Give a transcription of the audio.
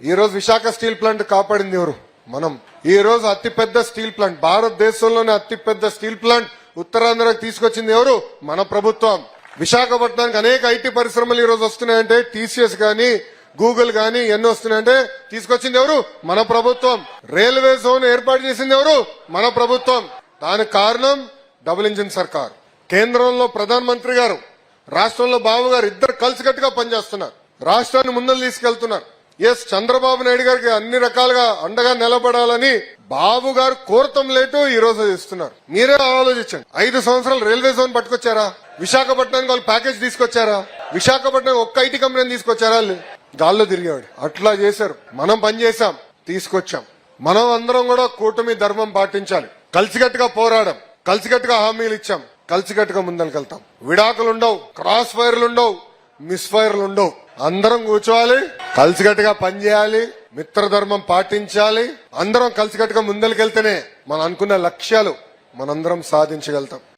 ఈ రోజు Visakha steel plant కాపాడింది ఎవరు? మనం. ఈ రోజు అతిపెద్ద స్టీల్ ప్లాంట్, భారతదేశంలోనే అతిపెద్ద స్టీల్ ప్లాంట్ ఉత్తరాంధ్రకు తీసుకొచ్చింది ఎవరు? మన ప్రభుత్వం. విశాఖపట్నానికి అనేక ఐటీ పరిశ్రమలు ఈ రోజు వస్తున్నాయంటే, టీసీఎస్ గానీ గూగుల్ గానీ ఎన్ని వస్తున్నాయంటే తీసుకొచ్చింది ఎవరు? మన ప్రభుత్వం. రైల్వే జోన్ ఏర్పాటు చేసింది ఎవరు? మన ప్రభుత్వం. దానికి కారణం డబుల్ ఇంజిన్ సర్కార్. కేంద్రంలో ప్రధాన మంత్రి గారు, రాష్ట్రంలో బాబు గారు ఇద్దరు కలిసికట్టుగా పనిచేస్తున్నారు. రాష్ట్రాన్ని ముందుకు తీసుకెళ్తున్నారు. ఎస్, చంద్రబాబు నాయుడు గారికి అన్ని రకాలుగా అండగా నిలబడాలని బాబు గారు కోరతం లేటు ఈ రోజు ఇస్తున్నారు. మీరే ఆలోచించండి. 5 సంవత్సరాలు రైల్వే జోన్ పట్టుకొచ్చారా? విశాఖపట్నానికి వాళ్ళు ప్యాకేజ్ తీసుకొచ్చారా? విశాఖపట్నం ఒక్క ఐటీ కంపెనీని తీసుకొచ్చారా? గాల్లో తిరిగేవాడు. అట్లా చేశారు. మనం పనిచేశాం, తీసుకొచ్చాం. మనం అందరం కూడా కూటమి ధర్మం పాటించాలి. కలిసికట్టుగా పోరాడం, కలిసికట్టుగా హామీలు ఇచ్చాం, కలిసికట్టుగా ముందరికెళ్తాం. విడాకులు ఉండవు, క్రాస్ ఫైర్లు ఉండవు, మిస్ ఫైర్లు ఉండవు. అందరం కూర్చోవాలి, కలిసికట్టుగా పనిచేయాలి, మిత్రధర్మం పాటించాలి. అందరం కలిసికట్టుగా ముందరికెళ్తేనే మనం అనుకున్న లక్ష్యాలు మనందరం సాధించగలుగుతాం.